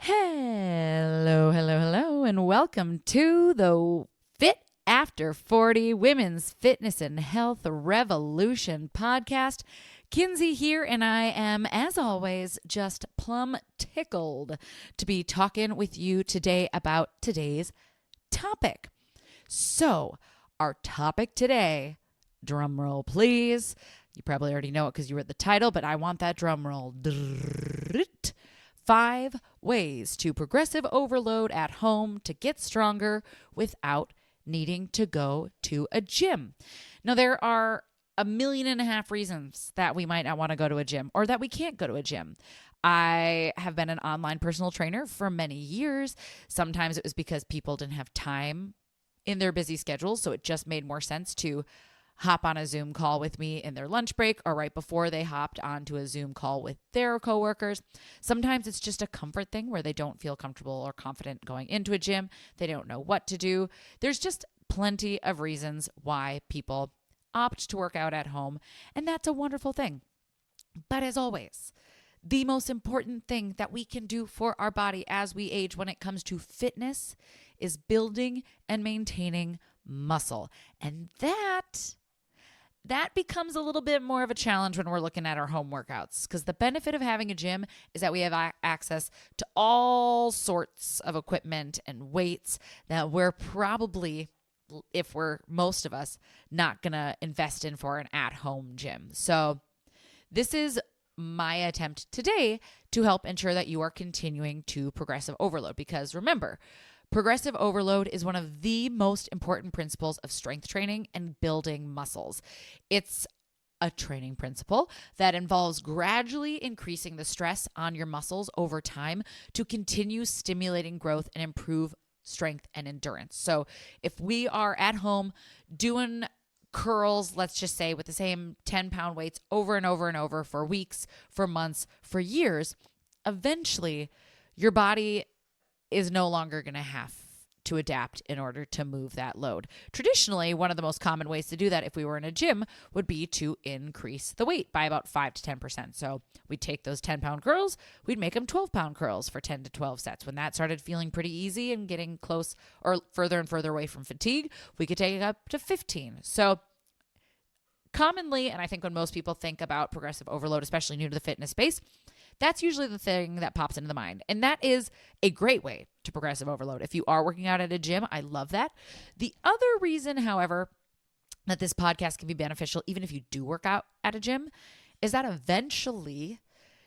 Hello, and welcome to the Fit After 40 Women's Fitness and Health Revolution podcast. Kinsey here, and I am, as always, just plumb tickled to be talking with you today about today's topic. So, our topic today, drum roll please. You probably already know it because you read the title, but I want that drum roll. 5 ways to progressive overload at home to get stronger without needing to go to a gym. Now, there are 1.5 million reasons that we might not want to go to a gym or that we can't go to a gym. I have been an online personal trainer for many years. Sometimes it was because people didn't have time in their busy schedules, so it just made more sense to hop on a Zoom call with me in their lunch break or right before they hopped onto a Zoom call with their coworkers. Sometimes it's just a comfort thing where they don't feel comfortable or confident going into a gym. They don't know what to do. There's just plenty of reasons why people opt to work out at home, and that's a wonderful thing. But as always, the most important thing that we can do for our body as we age when it comes to fitness is building and maintaining muscle. And that becomes a little bit more of a challenge when we're looking at our home workouts, because the benefit of having a gym is that we have access to all sorts of equipment and weights that we're probably, if we're most of us, not going to invest in for an at-home gym. So this is my attempt today to help ensure that you are continuing to progressive overload, because remember, progressive overload is one of the most important principles of strength training and building muscles. It's a training principle that involves gradually increasing the stress on your muscles over time to continue stimulating growth and improve strength and endurance. So if we are at home doing curls, let's just say with the same 10-pound weights over and over and over for weeks, for months, for years, eventually your body is no longer going to have to adapt in order to move that load. Traditionally, one of the most common ways to do that if we were in a gym would be to increase the weight by about 5 to 10%. So we'd take those 10-pound curls, we'd make them 12-pound curls for 10 to 12 sets. When that started feeling pretty easy and getting close or further and further away from fatigue, we could take it up to 15. So commonly, and I think when most people think about progressive overload, especially new to the fitness space, that's usually the thing that pops into the mind. And that is a great way to progressive overload. If you are working out at a gym, I love that. The other reason, however, that this podcast can be beneficial, even if you do work out at a gym, is that eventually,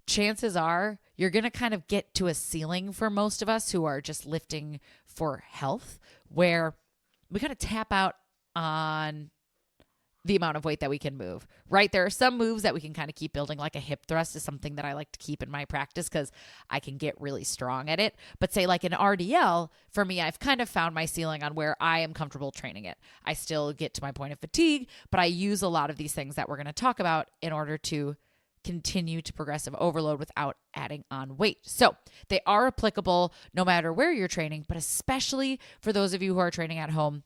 chances are, you're going to kind of get to a ceiling for most of us who are just lifting for health, where we kind of tap out on the amount of weight that we can move, right? There are some moves that we can kind of keep building, like a hip thrust is something that I like to keep in my practice because I can get really strong at it. But say like an RDL, for me, I've kind of found my ceiling on where I am comfortable training it. I still get to my point of fatigue, but I use a lot of these things that we're going to talk about in order to continue to progressive overload without adding on weight. So they are applicable no matter where you're training, but especially for those of you who are training at home.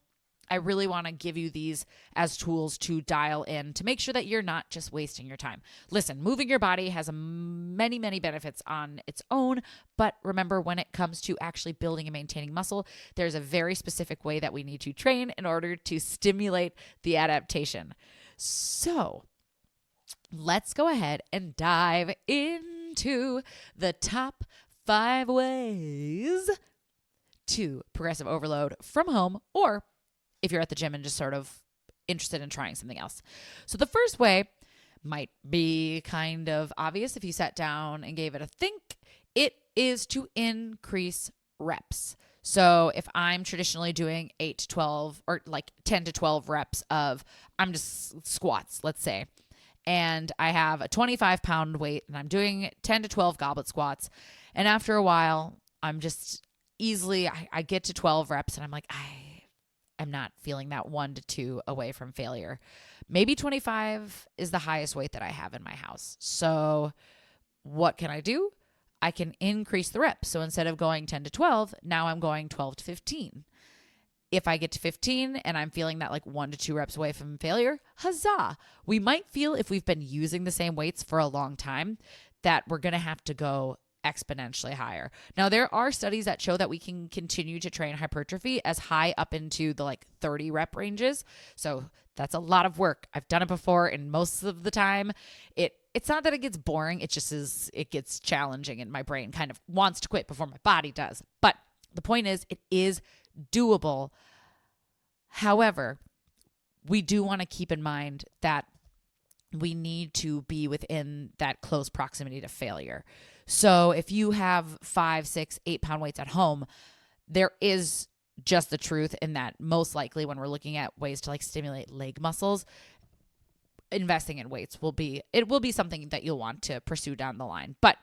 I really want to give you these as tools to dial in to make sure that you're not just wasting your time. Listen, moving your body has many, many benefits on its own, but remember, when it comes to actually building and maintaining muscle, there's a very specific way that we need to train in order to stimulate the adaptation. So let's go ahead and dive into the top 5 ways to progressive overload from home, or if you're at the gym and just sort of interested in trying something else. So the first way might be kind of obvious if you sat down and gave it a think. It is to increase reps. So if I'm traditionally doing 8 to 12 or like 10 to 12 reps of, I'm just squats, let's say, and I have a 25-pound weight and I'm doing 10 to 12 goblet squats. And after a while, I'm just easily, I get to 12 reps and I'm like, I'm not feeling that 1 to 2 away from failure. Maybe 25 is the highest weight that I have in my house. So what can I do? I can increase the reps. So instead of going 10 to 12, now I'm going 12 to 15. If I get to 15 and I'm feeling that like 1 to 2 reps away from failure, huzzah. We might feel, if we've been using the same weights for a long time, that we're going to have to go exponentially higher. Now, there are studies that show that we can continue to train hypertrophy as high up into the like 30 rep ranges. So that's a lot of work. I've done it before, and most of the time it's not that it gets boring. It just is, it gets challenging, and my brain kind of wants to quit before my body does. But the point is, it is doable. However, we do want to keep in mind that we need to be within that close proximity to failure. So if you have 5, 6, 8 pound weights at home, there is just the truth in that most likely when we're looking at ways to like stimulate leg muscles, investing in weights will be something that you'll want to pursue down the line. But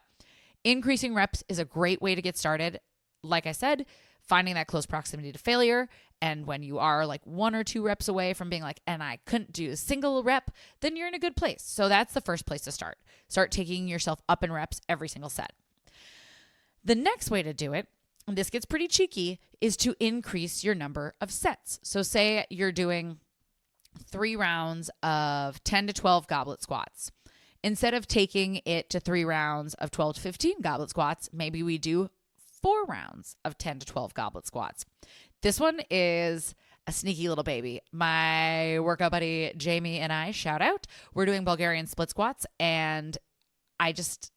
increasing reps is a great way to get started. Like I said, finding that close proximity to failure. And when you are like 1 or 2 reps away from being like, and I couldn't do a single rep, then you're in a good place. So that's the first place to start. Start taking yourself up in reps every single set. The next way to do it, and this gets pretty cheeky, is to increase your number of sets. So say you're doing 3 rounds of 10 to 12 goblet squats. Instead of taking it to 3 rounds of 12 to 15 goblet squats, maybe we do 4 rounds of 10 to 12 goblet squats. This one is a sneaky little baby. My workout buddy Jamie and I, shout out, we're doing Bulgarian split squats, and I just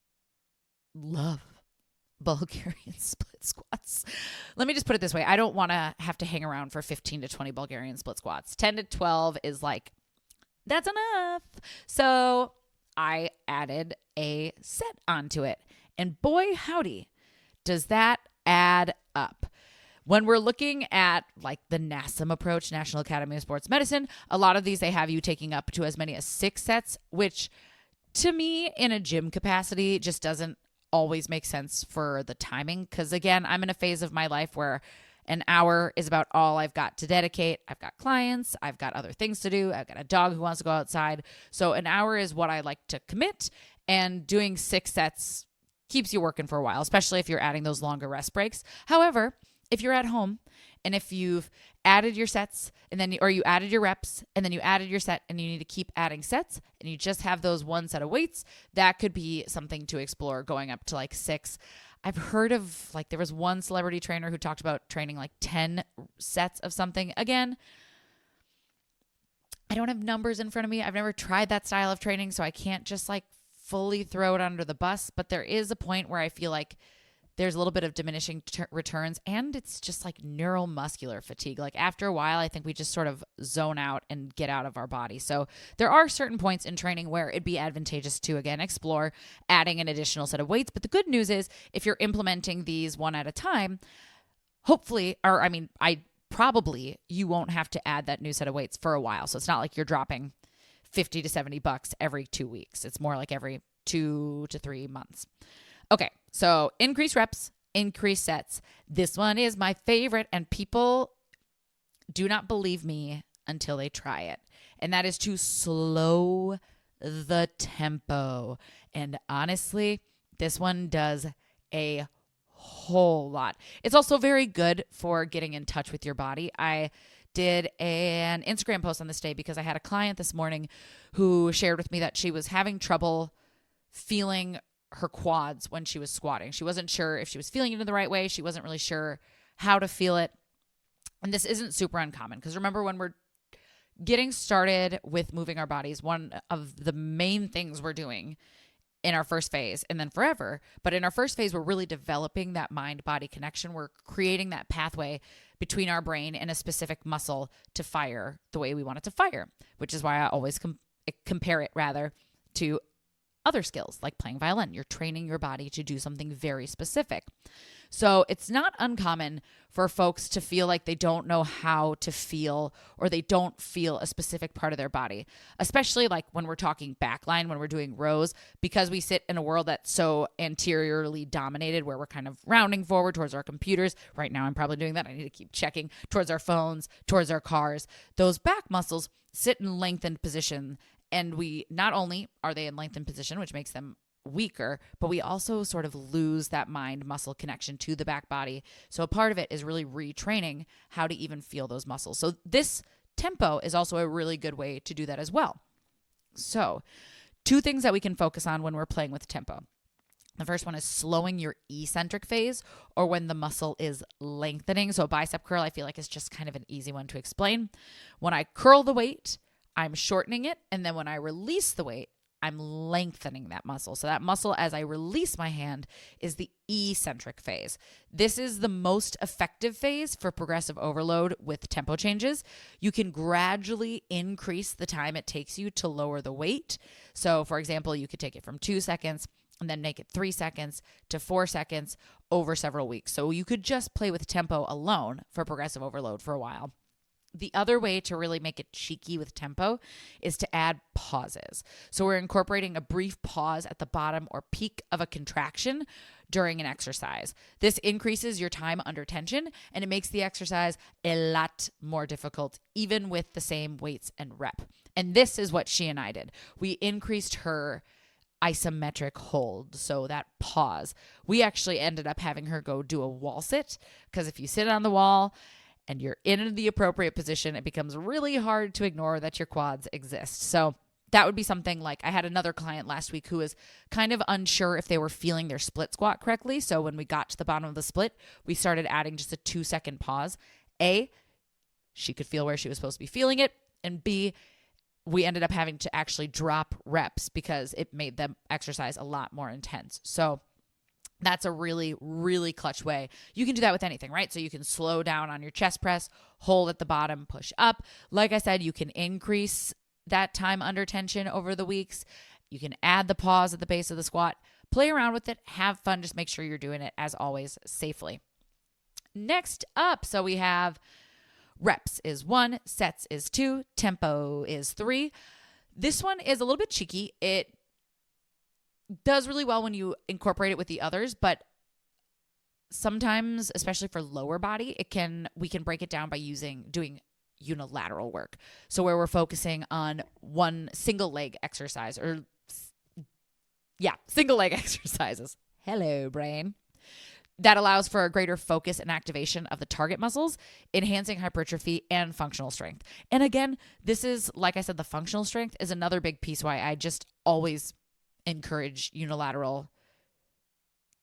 love Bulgarian split squats. Let me just put it this way. I don't want to have to hang around for 15 to 20 Bulgarian split squats. 10 to 12 is like, that's enough. So I added a set onto it, and boy, howdy, does that add up. When we're looking at like the NASM approach, National Academy of Sports Medicine, a lot of these, they have you taking up to as many as 6 sets, which to me in a gym capacity just doesn't always make sense for the timing. Because again, I'm in a phase of my life where an hour is about all I've got to dedicate. I've got clients, I've got other things to do. I've got a dog who wants to go outside. So an hour is what I like to commit, and doing 6 sets keeps you working for a while, especially if you're adding those longer rest breaks. However, if you're at home and if you've added your sets and then you added your reps and then you added your set and you need to keep adding sets and you just have those 1 set of weights, that could be something to explore, going up to like 6. I've heard of like, there was one celebrity trainer who talked about training like 10 sets of something. Again, I don't have numbers in front of me. I've never tried that style of training, so I can't just like fully throw it under the bus, but there is a point where I feel like there's a little bit of diminishing returns, and it's just like neuromuscular fatigue. Like after a while, I think we just sort of zone out and get out of our body. So there are certain points in training where it'd be advantageous to, again, explore adding an additional set of weights. But the good news is if you're implementing these one at a time, hopefully, or I mean, you won't have to add that new set of weights for a while. So it's not like you're dropping $50 to $70 every 2 weeks. It's more like every 2 to 3 months. Okay, so increase reps, increase sets. This one is my favorite, and people do not believe me until they try it. And that is to slow the tempo. And honestly, this one does a whole lot. It's also very good for getting in touch with your body. I did an Instagram post on this day because I had a client this morning who shared with me that she was having trouble feeling her quads when she was squatting. She wasn't sure if she was feeling it in the right way. She wasn't really sure how to feel it. And this isn't super uncommon because remember, when we're getting started with moving our bodies, one of the main things we're doing in our first phase and then forever, but in our first phase, we're really developing that mind-body connection. We're creating that pathway between our brain and a specific muscle to fire the way we want it to fire, which is why I always compare it rather to other skills like playing violin. You're training your body to do something very specific. So it's not uncommon for folks to feel like they don't know how to feel, or they don't feel a specific part of their body, especially like when we're talking backline, when we're doing rows, because we sit in a world that's so anteriorly dominated where we're kind of rounding forward towards our computers. Right now, I'm probably doing that. I need to keep checking towards our phones, towards our cars. Those back muscles sit in lengthened position. And we not only are they in lengthened position, which makes them weaker, but we also sort of lose that mind muscle connection to the back body. So a part of it is really retraining how to even feel those muscles. So this tempo is also a really good way to do that as well. So 2 things that we can focus on when we're playing with tempo. The first one is slowing your eccentric phase, or when the muscle is lengthening. So a bicep curl, I feel like, is just kind of an easy one to explain. When I curl the weight, I'm shortening it. And then when I release the weight, I'm lengthening that muscle. So that muscle, as I release my hand, is the eccentric phase. This is the most effective phase for progressive overload with tempo changes. You can gradually increase the time it takes you to lower the weight. So for example, you could take it from 2 seconds and then make it 3 seconds to 4 seconds over several weeks. So you could just play with tempo alone for progressive overload for a while. The other way to really make it cheeky with tempo is to add pauses. So we're incorporating a brief pause at the bottom or peak of a contraction during an exercise. This increases your time under tension, and it makes the exercise a lot more difficult, even with the same weights and rep. And this is what she and I did. We increased her isometric hold, so that pause. We actually ended up having her go do a wall sit, because if you sit on the wall and you're in the appropriate position, it becomes really hard to ignore that your quads exist. So that would be something like, I had another client last week who was kind of unsure if they were feeling their split squat correctly. So when we got to the bottom of the split, we started adding just a 2-second pause. A, she could feel where she was supposed to be feeling it. And B, we ended up having to actually drop reps because it made them exercise a lot more intense. So that's a really, really clutch way. You can do that with anything, right? So you can slow down on your chest press, hold at the bottom, push up. Like I said, you can increase that time under tension over the weeks. You can add the pause at the base of the squat. Play around with it. Have fun. Just make sure you're doing it, as always, safely. Next up, so we have reps is 1, sets is 2, tempo is 3. This one is a little bit cheeky. It does really well when you incorporate it with the others, but sometimes, especially for lower body, we can break it down by doing unilateral work. So where we're focusing on one single leg exercise single leg exercises. Hello, brain. That allows for a greater focus and activation of the target muscles, enhancing hypertrophy and functional strength. And again, this is, like I said, the functional strength is another big piece why I just always encourage unilateral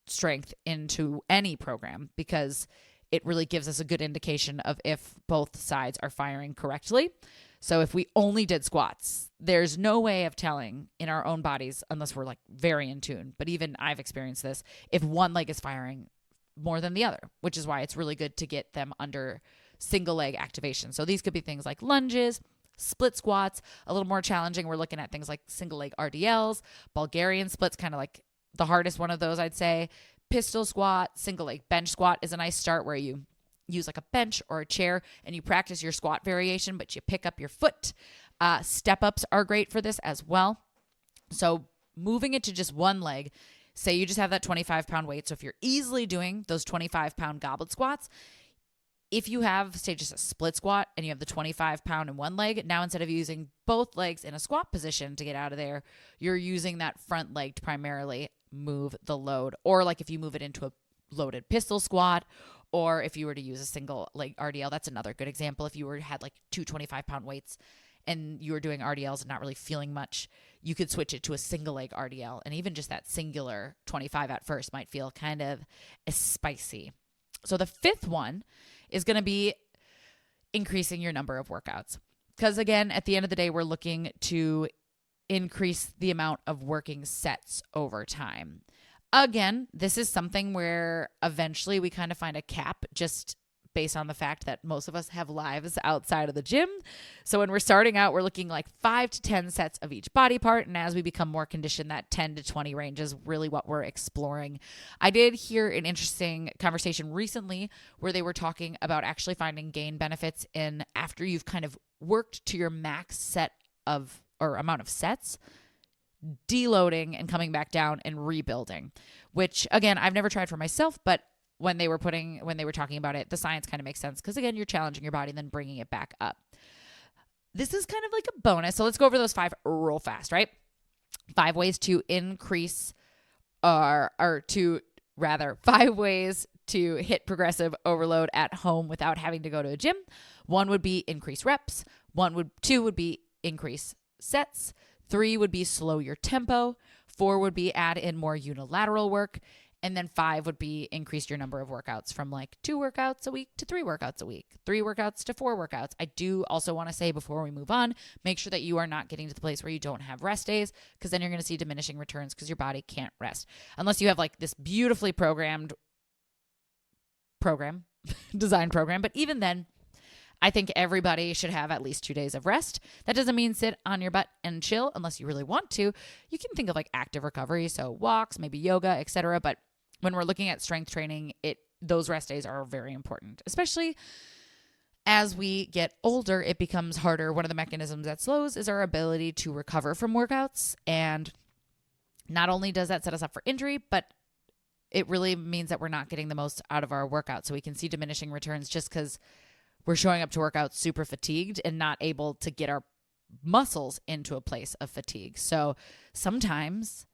strength into any program, because it really gives us a good indication of if both sides are firing correctly. So if we only did squats, there's no way of telling in our own bodies, unless we're like very in tune, but even I've experienced this, if one leg is firing more than the other, which is why it's really good to get them under single leg activation. So these could be things like lunges, split squats. A little more challenging, we're looking at things like single leg RDLs, Bulgarian splits, kind of like the hardest one of those, I'd say. Pistol squat, single leg bench squat is a nice start, where you use like a bench or a chair and you practice your squat variation, but you pick up your foot. Step ups are great for this as well. So moving it to just one leg, say you just have that 25-pound weight. So if you're easily doing those 25-pound goblet squats, if you have, say, just a split squat and you have the 25-pound in one leg, now instead of using both legs in a squat position to get out of there, you're using that front leg to primarily move the load. Or like if you move it into a loaded pistol squat, or if you were to use a single leg RDL, that's another good example. If you had like two 25-pound weights and you were doing RDLs and not really feeling much, you could switch it to a single leg RDL. And even just that singular 25 at first might feel kind of spicy. So the fifth one is going to be increasing your number of workouts. Because again, at the end of the day, we're looking to increase the amount of working sets over time. Again, this is something where eventually we kind of find a cap, just based on the fact that most of us have lives outside of the gym. So when we're starting out, we're looking like 5 to 10 sets of each body part. And as we become more conditioned, that 10 to 20 range is really what we're exploring. I did hear an interesting conversation recently where they were talking about actually finding gain benefits in after you've kind of worked to your max set of or amount of sets, deloading and coming back down and rebuilding, which again, I've never tried for myself, but when they were talking about it, the science kind of makes sense, because again, you're challenging your body and then bringing it back up. This is kind of like a bonus. So let's go over those 5 real fast, right? 5 ways to increase 5 ways to hit progressive overload at home without having to go to a gym. 1 would be increase reps. 2 would be increase sets. 3 would be slow your tempo. 4 would be add in more unilateral work. And then 5 would be increase your number of workouts from like 2 workouts a week to 3 workouts a week, 3 workouts to 4 workouts. I do also want to say before we move on, make sure that you are not getting to the place where you don't have rest days, because then you're going to see diminishing returns because your body can't rest. Unless you have like this beautifully programmed design program. But even then, I think everybody should have at least 2 days of rest. That doesn't mean sit on your butt and chill unless you really want to. You can think of like active recovery, so walks, maybe yoga, etc. But when we're looking at strength training, those rest days are very important, especially as we get older. It becomes harder. One of the mechanisms that slows is our ability to recover from workouts. And not only does that set us up for injury, but it really means that we're not getting the most out of our workout. So we can see diminishing returns just because we're showing up to workouts super fatigued and not able to get our muscles into a place of fatigue. So sometimes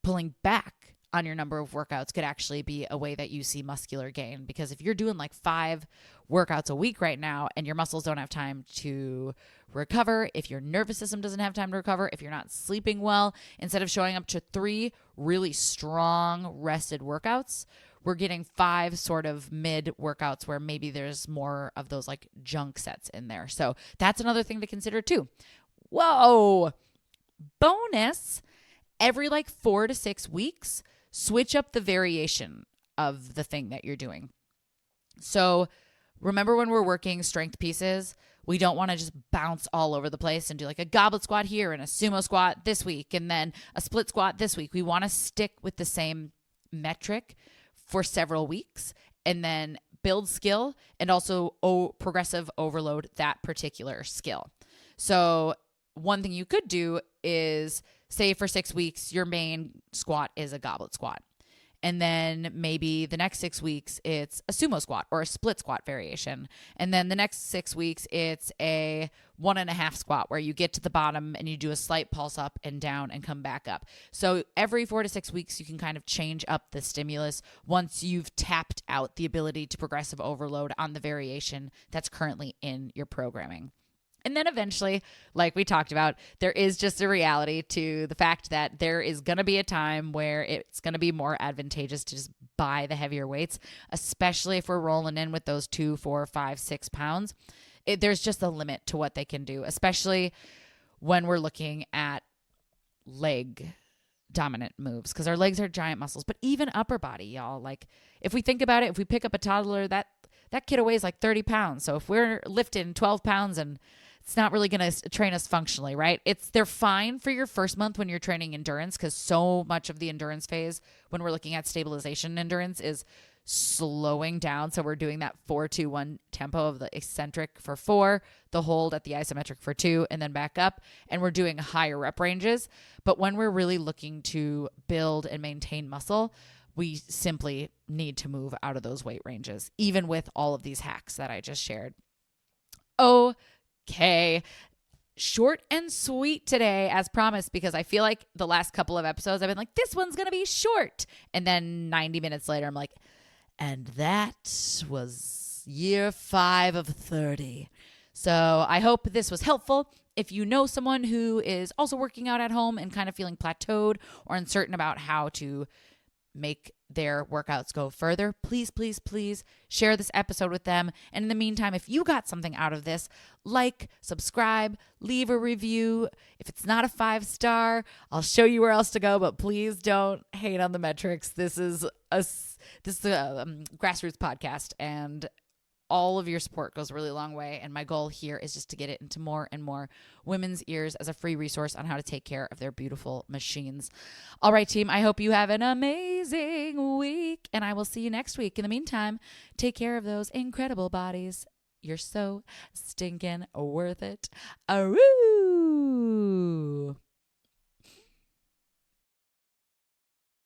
pulling back on your number of workouts could actually be a way that you see muscular gain. Because if you're doing like 5 workouts a week right now and your muscles don't have time to recover, if your nervous system doesn't have time to recover, if you're not sleeping well, instead of showing up to 3 really strong rested workouts, we're getting 5 sort of mid workouts where maybe there's more of those like junk sets in there. So that's another thing to consider too. Whoa! Bonus, every like 4 to 6 weeks, switch up the variation of the thing that you're doing. So remember when we're working strength pieces, we don't want to just bounce all over the place and do like a goblet squat here and a sumo squat this week and then a split squat this week. We want to stick with the same metric for several weeks and then build skill and also progressive overload that particular skill. So one thing you could do is say for 6 weeks, your main squat is a goblet squat. And then maybe the next 6 weeks, it's a sumo squat or a split squat variation. And then the next 6 weeks, it's a 1.5 squat where you get to the bottom and you do a slight pulse up and down and come back up. So every 4 to 6 weeks, you can kind of change up the stimulus once you've tapped out the ability to progressive overload on the variation that's currently in your programming. And then eventually, like we talked about, there is just a reality to the fact that there is going to be a time where it's going to be more advantageous to just buy the heavier weights, especially if we're rolling in with those 2, 4, 5, 6 pounds. There's just a limit to what they can do, especially when we're looking at leg dominant moves, because our legs are giant muscles, but even upper body, y'all. Like if we think about it, if we pick up a toddler, that kid weighs like 30 pounds. So if we're lifting 12 pounds and it's not really going to train us functionally, right? They're fine for your first month when you're training endurance, because so much of the endurance phase when we're looking at stabilization endurance is slowing down. So we're doing that 4-2-1 tempo of the eccentric for 4, the hold at the isometric for 2, and then back up. And we're doing higher rep ranges. But when we're really looking to build and maintain muscle, we simply need to move out of those weight ranges, even with all of these hacks that I just shared. Okay, short and sweet today as promised, because I feel like the last couple of episodes I've been like, this one's going to be short. And then 90 minutes later, I'm like, and that was year 5 of 30. So I hope this was helpful. If you know someone who is also working out at home and kind of feeling plateaued or uncertain about how to make their workouts go further, please, please, please share this episode with them. And in the meantime, if you got something out of this, like, subscribe, leave a review. If it's not a 5-star, I'll show you where else to go, but please don't hate on the metrics. This is a grassroots podcast, and all of your support goes a really long way. And my goal here is just to get it into more and more women's ears as a free resource on how to take care of their beautiful machines. All right, team, I hope you have an amazing week, and I will see you next week. In the meantime, take care of those incredible bodies. You're so stinking worth it. Aroo!